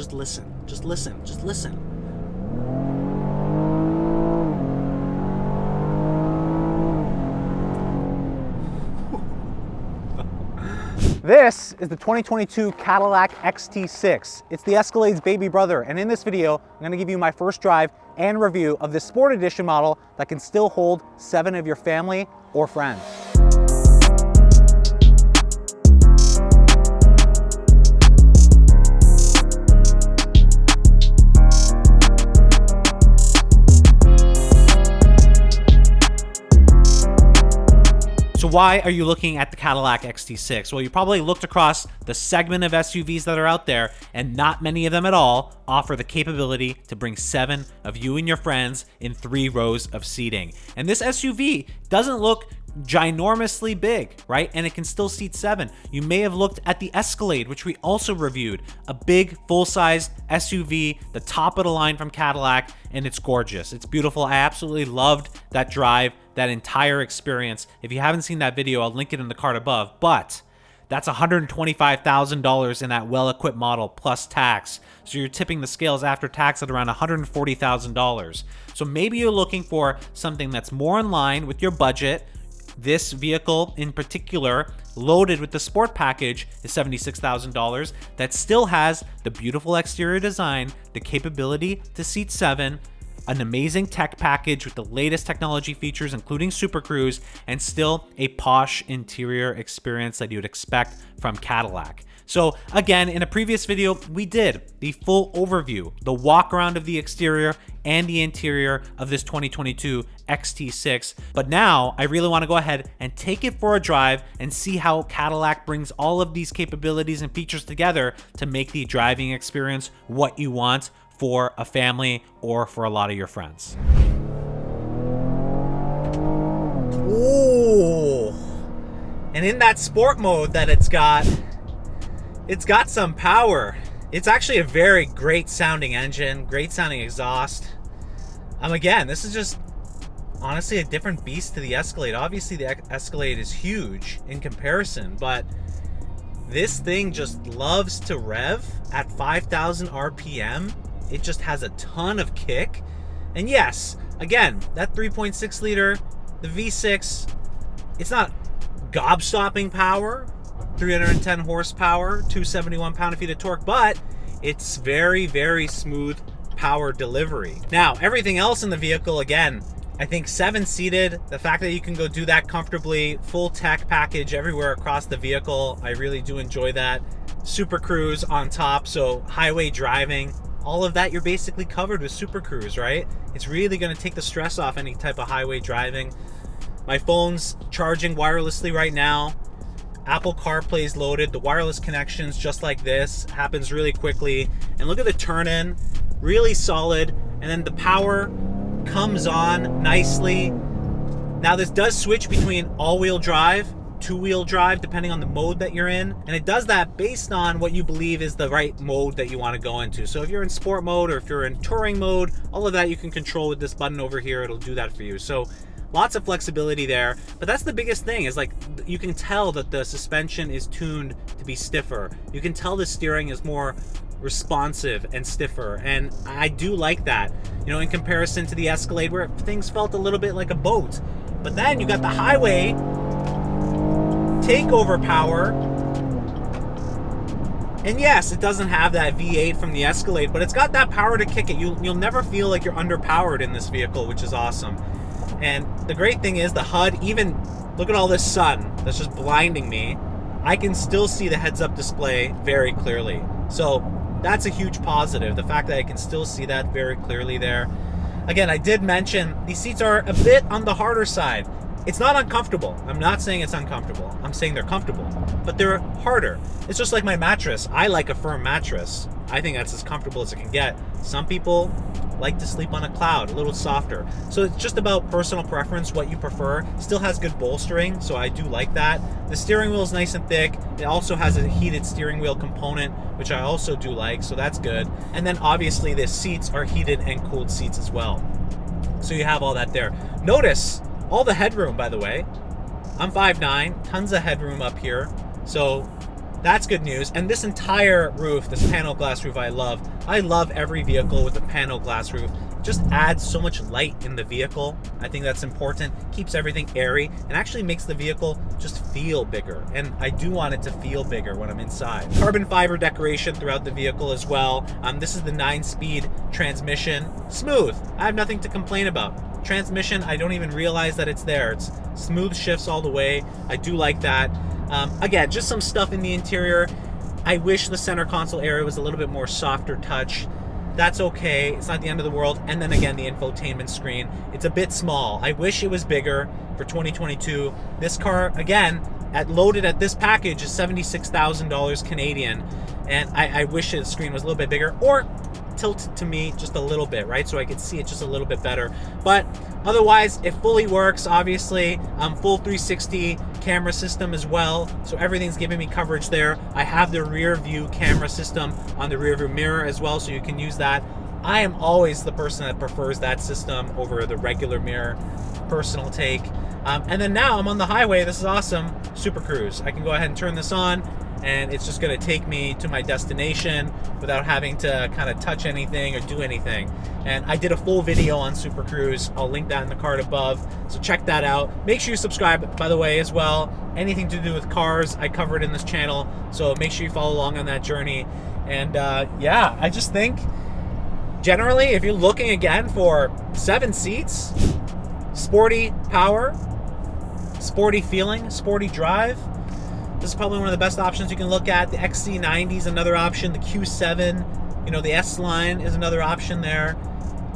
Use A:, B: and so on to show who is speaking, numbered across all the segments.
A: Just listen. Just listen. Just listen.
B: This is the 2022 Cadillac XT6. It's the Escalade's baby brother, and in this video, I'm going to give you my first drive and review of this Sport Edition model that can still hold 7 of your family or friends.
A: So why are you looking at the Cadillac XT6? Well, you probably looked across the segment of SUVs that are out there, and not many of them at all offer the capability to bring 7 of you and your friends in 3 rows of seating. And this SUV doesn't look ginormously big, right? And it can still seat 7. You may have looked at the Escalade, which we also reviewed, a big full-size SUV, the top of the line from Cadillac, and it's gorgeous. It's beautiful. I absolutely loved that drive, that entire experience. If you haven't seen that video, I'll link it in the card above, but that's $125,000 in that well-equipped model plus tax. So you're tipping the scales after tax at around $140,000. So maybe you're looking for something that's more in line with your budget. This vehicle in particular, loaded with the Sport package, is $76,000. That still has the beautiful exterior design, the capability to seat 7, an amazing tech package with the latest technology features, including Super Cruise, and still a posh interior experience that you would expect from Cadillac. So again, in a previous video, we did the full overview, the walk around of the exterior and the interior of this 2022 XT6. But now I really want to go ahead and take it for a drive and see how Cadillac brings all of these capabilities and features together to make the driving experience what you want for a family or for a lot of your friends. Ooh. And in that sport mode that it's got some power. It's actually a very great sounding engine, great sounding exhaust. Again, this is just honestly a different beast to the Escalade. Obviously the Escalade is huge in comparison, but this thing just loves to rev at 5,000 RPM. It just has a ton of kick. And yes, again, that 3.6 liter, the V6, it's not gobstopping power, 310 horsepower, 271 pound-feet of torque, but it's very, very smooth power delivery. Now, everything else in the vehicle, again, I think 7-seated, the fact that you can go do that comfortably, full tech package everywhere across the vehicle, I really do enjoy that. Super Cruise on top, so highway driving, all of that you're basically covered with Super Cruise, right? It's really going to take the stress off any type of highway driving. My phone's charging wirelessly right now. Apple CarPlay is loaded. The wireless connections, just like this, happens really quickly. And look at the turn-in, really solid. And then the power comes on nicely. Now this does switch between all-wheel drive, two-wheel drive, depending on the mode that you're in. And it does that based on what you believe is the right mode that you want to go into. So if you're in sport mode or if you're in touring mode, all of that you can control with this button over here. It'll do that for you. So lots of flexibility there, but that's the biggest thing, is like you can tell that the suspension is tuned to be stiffer. You can tell the steering is more responsive and stiffer, and I do like that, you know, in comparison to the Escalade where things felt a little bit like a boat. But then you got the highway takeover power, and yes, it doesn't have that V8 from the Escalade, but it's got that power to kick it. You'll never feel like you're underpowered in this vehicle, which is awesome. And the great thing is the HUD, even look at all this sun that's just blinding me, I can still see the heads-up display very clearly. So that's a huge positive, the fact that I can still see that very clearly there. Again, I did mention these seats are a bit on the harder side. It's not uncomfortable. I'm not saying it's uncomfortable. I'm saying they're comfortable, but they're harder. It's just like my mattress. I like a firm mattress. I think that's as comfortable as it can get. Some people like to sleep on a cloud, a little softer. So it's just about personal preference, what you prefer. Still has good bolstering, so I do like that. The steering wheel is nice and thick. It also has a heated steering wheel component, which I also do like, so that's good. And then obviously the seats are heated and cooled seats as well. So you have all that there. Notice all the headroom, by the way. I'm 5'9", tons of headroom up here. So that's good news. And this entire roof, this panel glass roof, I love. I love every vehicle with a panel glass roof. It just adds so much light in the vehicle. I think that's important. Keeps everything airy and actually makes the vehicle just feel bigger. And I do want it to feel bigger when I'm inside. Carbon fiber decoration throughout the vehicle as well. This is the 9-speed transmission. Smooth. I have nothing to complain about. Transmission, I don't even realize that it's there. It's smooth shifts all the way. I do like that. Again, just some stuff in the interior. I wish the center console area was a little bit more softer touch. That's okay. It's not the end of the world. And then again, the infotainment screen. It's a bit small. I wish it was bigger for 2022. This car, again, loaded at this package is $76,000 Canadian. And I wish the screen was a little bit bigger, or tilted to me just a little bit, right? So I could see it just a little bit better. But otherwise, it fully works, obviously. Full 360 camera system as well. So everything's giving me coverage there. I have the rear view camera system on the rear view mirror as well, so you can use that. I am always the person that prefers that system over the regular mirror. Personal take. And then now I'm on the highway. This is awesome. Super Cruise. I can go ahead and turn this on, and it's just going to take me to my destination without having to kind of touch anything or do anything. And I did a full video on Super Cruise. I'll link that in the card above, so check that out. Make sure you subscribe, by the way, as well. Anything to do with cars, I cover it in this channel, so make sure you follow along on that journey. And yeah, I just think, generally, if you're looking again for 7 seats, sporty power, sporty feeling, sporty drive, this is probably one of the best options you can look at. The XC90 is another option. The Q7, you know, the S-Line is another option there.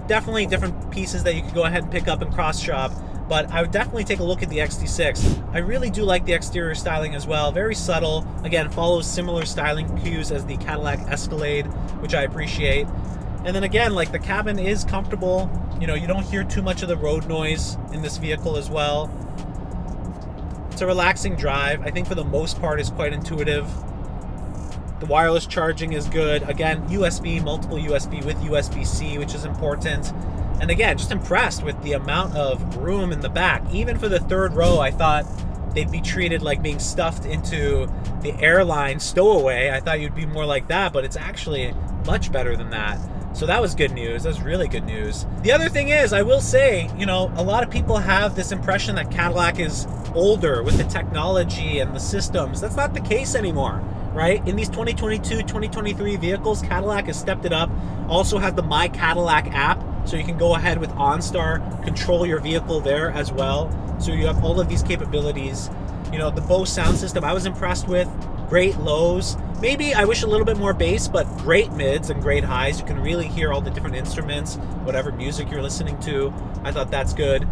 A: Definitely different pieces that you could go ahead and pick up and cross-shop. But I would definitely take a look at the XT6. I really do like the exterior styling as well. Very subtle. Again, follows similar styling cues as the Cadillac Escalade, which I appreciate. And then again, like, the cabin is comfortable. You know, you don't hear too much of the road noise in this vehicle as well. It's a relaxing drive. I think for the most part it's quite intuitive. The wireless charging is good. Again, USB, multiple USB with USB-C, which is important. And again, just impressed with the amount of room in the back. Even for the third row, I thought they'd be treated like being stuffed into the airline stowaway. I thought you'd be more like that, but it's actually much better than that. So that was good news. That was really good news. The other thing is, I will say, you know, a lot of people have this impression that Cadillac is older with the technology and the systems. That's not the case anymore, right? In these 2022, 2023 vehicles, Cadillac has stepped it up. Also has the My Cadillac app, so you can go ahead with OnStar, control your vehicle there as well. So you have all of these capabilities. You know, the Bose sound system I was impressed with. Great lows. Maybe I wish a little bit more bass, but great mids and great highs. You can really hear all the different instruments, whatever music you're listening to. I thought that's good.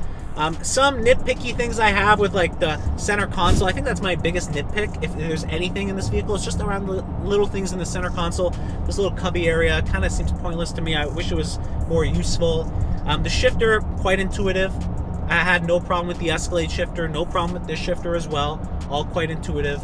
A: Some nitpicky things I have with, like, the center console. I think that's my biggest nitpick. If there's anything in this vehicle, it's just around the little things in the center console. This little cubby area kind of seems pointless to me. I wish it was more useful. The shifter, quite intuitive. I had no problem with the Escalade shifter, no problem with this shifter as well. All quite intuitive.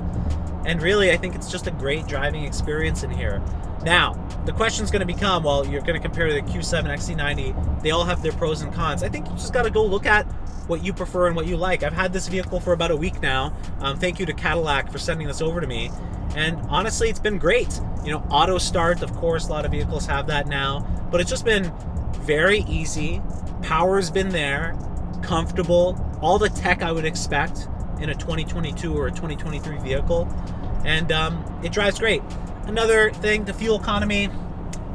A: And really, I think it's just a great driving experience in here. Now, the question's going to become, well, you're going to compare the Q7, XC90. They all have their pros and cons. I think you just got to go look at what you prefer and what you like. I've had this vehicle for about a week now. Thank you to Cadillac for sending this over to me. And honestly, it's been great. You know, auto start, of course, a lot of vehicles have that now. But it's just been very easy. Power's been there. Comfortable. All the tech I would expect in a 2022 or a 2023 vehicle. And it drives great. Another thing, the fuel economy,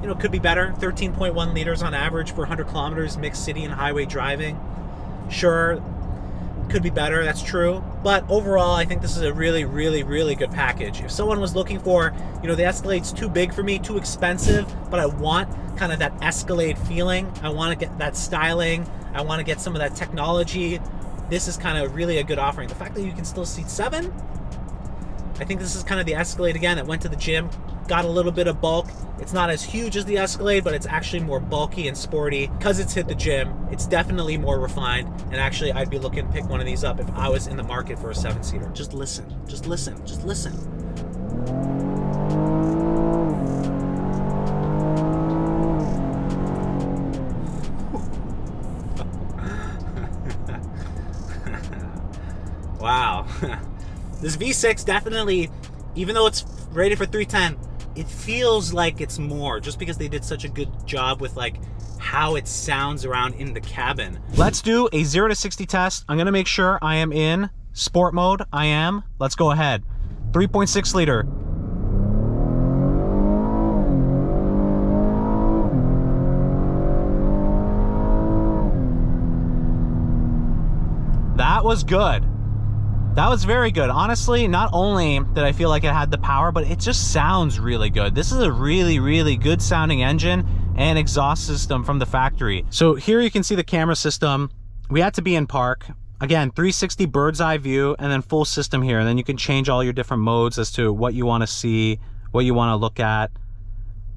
A: you know, could be better. 13.1 liters on average for 100 kilometers mixed city and highway driving. Sure, could be better, that's true. But overall, I think this is a really, really, really good package. If someone was looking for, you know, the Escalade's too big for me, too expensive, but I want kind of that Escalade feeling. I want to get that styling. I want to get some of that technology. This is kind of really a good offering. The fact that you can still seat 7, I think this is kind of the Escalade again that went to the gym, got a little bit of bulk. It's not as huge as the Escalade, but it's actually more bulky and sporty. Because it's hit the gym, it's definitely more refined. And actually, I'd be looking to pick one of these up if I was in the market for a 7-seater. Just listen, just listen, just listen. Wow. This V6 definitely, even though it's rated for 310. It feels like it's more just because they did such a good job with like how it sounds around in the cabin. Let's do a 0 to 60 test. I'm gonna make sure I am in sport mode. I am. Let's go ahead. 3.6 liter. That was good. That was very good. Honestly, not only did I feel like it had the power, but it just sounds really good. This is a really, really good sounding engine and exhaust system from the factory. So here you can see the camera system. We had to be in park. Again, 360 bird's eye view and then full system here. And then you can change all your different modes as to what you want to see, what you want to look at.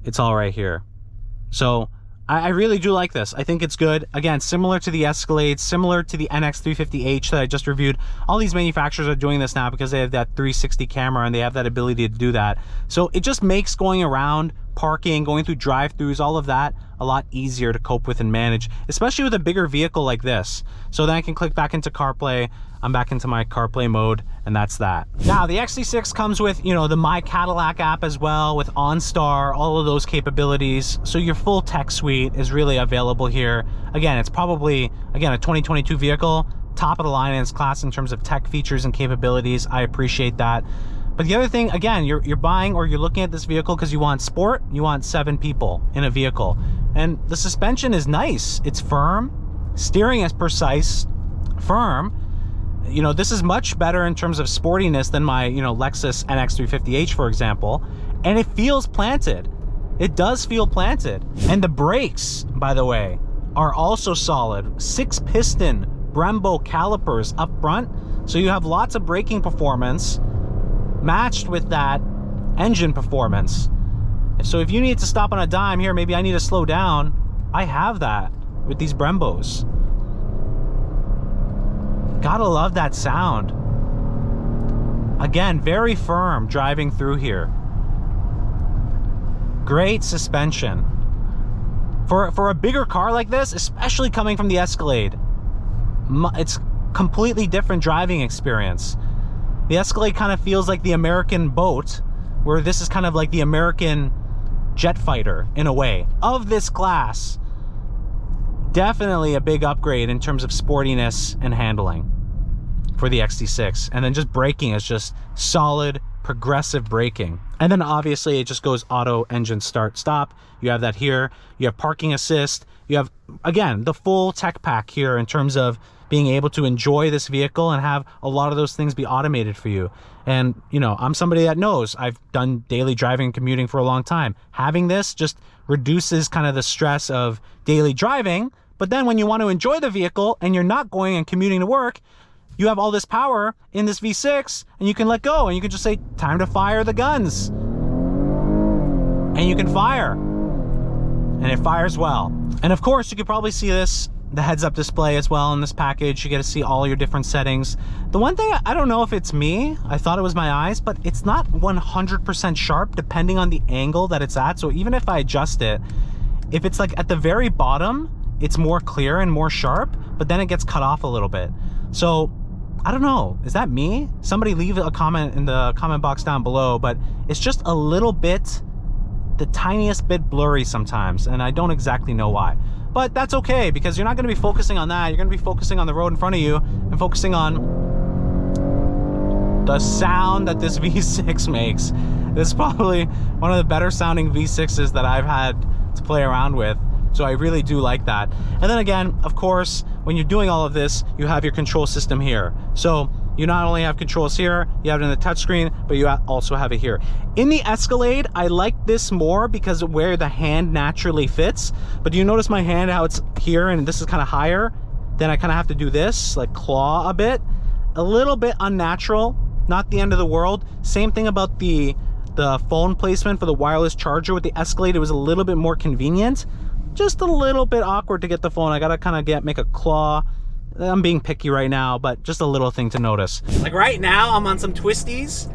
A: It's all right here. So I really do like this. I think it's good. Again, similar to the Escalade, similar to the NX350H that I just reviewed. All these manufacturers are doing this now because they have that 360 camera and they have that ability to do that. So it just makes going around, parking, going through drive-thrus, all of that a lot easier to cope with and manage, especially with a bigger vehicle like this. So then I can click back into CarPlay. I'm back into my CarPlay mode, and that's that. Now, the XT6 comes with, you know, the My Cadillac app as well, with OnStar, all of those capabilities. So your full tech suite is really available here. Again, it's probably, again, a 2022 vehicle, top of the line in its class in terms of tech features and capabilities. I appreciate that. But the other thing, again, you're buying or you're looking at this vehicle because you want sport, you want 7 people in a vehicle. And the suspension is nice. It's firm. Steering is precise, firm. You know, this is much better in terms of sportiness than my, you know, Lexus NX350H, for example. And it feels planted. It does feel planted. And the brakes, by the way, are also solid. 6-piston Brembo calipers up front. So you have lots of braking performance matched with that engine performance. So if you need to stop on a dime here, maybe I need to slow down, I have that with these Brembos. Gotta love that sound. Again, very firm driving through here. Great suspension. For a bigger car like this, especially coming from the Escalade, it's completely different driving experience. The Escalade kind of feels like the American boat, where this is kind of like the American jet fighter in a way. Of this class, definitely a big upgrade in terms of sportiness and handling for the XT6. And then just braking is just solid, progressive braking. And then obviously it just goes auto engine start stop. You have that here. You have parking assist. You have, again, the full tech pack here in terms of being able to enjoy this vehicle and have a lot of those things be automated for you. And, you know, I'm somebody that knows I've done daily driving and commuting for a long time. Having this just reduces kind of the stress of daily driving. But then when you want to enjoy the vehicle and you're not going and commuting to work, you have all this power in this V6 and you can let go and you can just say, time to fire the guns. And you can fire. And it fires well. And of course, you could probably see this, the heads-up display as well in this package. You get to see all your different settings. The one thing, I don't know if it's me, I thought it was my eyes, but it's not 100% sharp depending on the angle that it's at. So even if I adjust it, if it's like at the very bottom, it's more clear and more sharp, but then it gets cut off a little bit. So I don't know, is that me? Somebody leave a comment in the comment box down below, but it's just a little bit, the tiniest bit blurry sometimes, and I don't exactly know why. But that's okay, because you're not going to be focusing on that. You're going to be focusing on the road in front of you and focusing on the sound that this V6 makes. This is probably one of the better sounding V6s that I've had to play around with. So I really do like that. And then again, of course, when you're doing all of this, you have your control system here. So you not only have controls here, you have it in the touchscreen, but you also have it here. In the Escalade, I like this more because of where the hand naturally fits. But do you notice my hand, how it's here and this is kind of higher? Then I kind of have to do this, like claw a bit. A little bit unnatural, not the end of the world. Same thing about the phone placement for the wireless charger. With the Escalade, it was a little bit more convenient. Just a little bit awkward to get the phone. I gotta kind of make a claw. I'm being picky right now, but just a little thing to notice. Like right now, I'm on some twisties.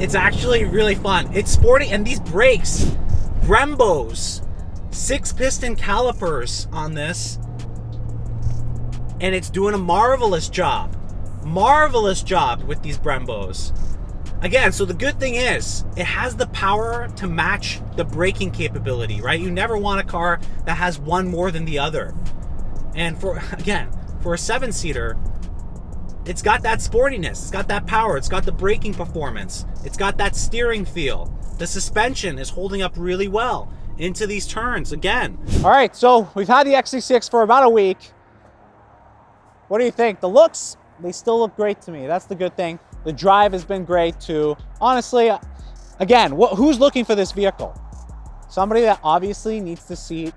A: It's actually really fun. It's sporty, and these brakes, Brembos, 6-piston calipers on this, and it's doing a marvelous job. marvelous job with these Brembos. Again, so the good thing is it has the power to match the braking capability, right? You never want a car that has one more than the other. And for a 7-seater, it's got that sportiness, it's got that power, it's got the braking performance, it's got that steering feel. The suspension is holding up really well into these turns again.
B: All right, so we've had the XT6 for about a week. What do you think? The looks, they still look great to me. That's the good thing. The drive has been great too. Honestly, again, who's looking for this vehicle? Somebody that obviously needs to seat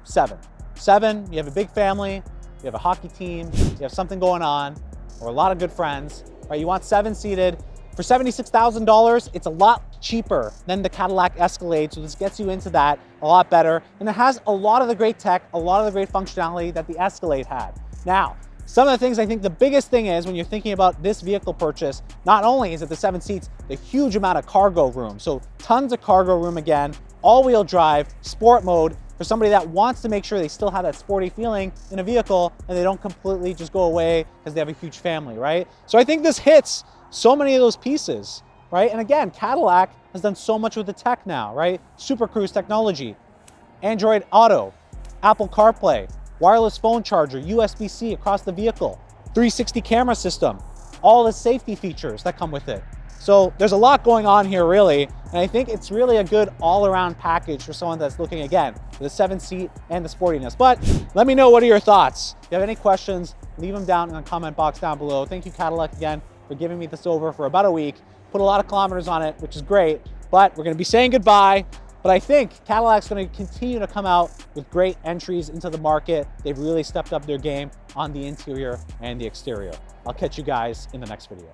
B: 7. 7, you have a big family, you have a hockey team, you have something going on, or a lot of good friends, right? You want 7 seated. For $76,000, it's a lot cheaper than the Cadillac Escalade, so this gets you into that a lot better. And it has a lot of the great tech, a lot of the great functionality that the Escalade had. Now, some of the things, I think the biggest thing is when you're thinking about this vehicle purchase, not only is it the 7 seats, the huge amount of cargo room. So tons of cargo room again, all-wheel drive, sport mode, for somebody that wants to make sure they still have that sporty feeling in a vehicle and they don't completely just go away because they have a huge family, right? So I think this hits so many of those pieces, right? And again, Cadillac has done so much with the tech now, right? Super Cruise technology, Android Auto, Apple CarPlay, wireless phone charger, USB-C across the vehicle, 360 camera system, all the safety features that come with it. So there's a lot going on here really, and I think it's really a good all-around package for someone that's looking, again, for the 7-seat and the sportiness. But let me know, what are your thoughts? If you have any questions, leave them down in the comment box down below. Thank you, Cadillac, again, for giving me this over for about a week. Put a lot of kilometers on it, which is great, but we're gonna be saying goodbye. But I think Cadillac's going to continue to come out with great entries into the market. They've really stepped up their game on the interior and the exterior. I'll catch you guys in the next video.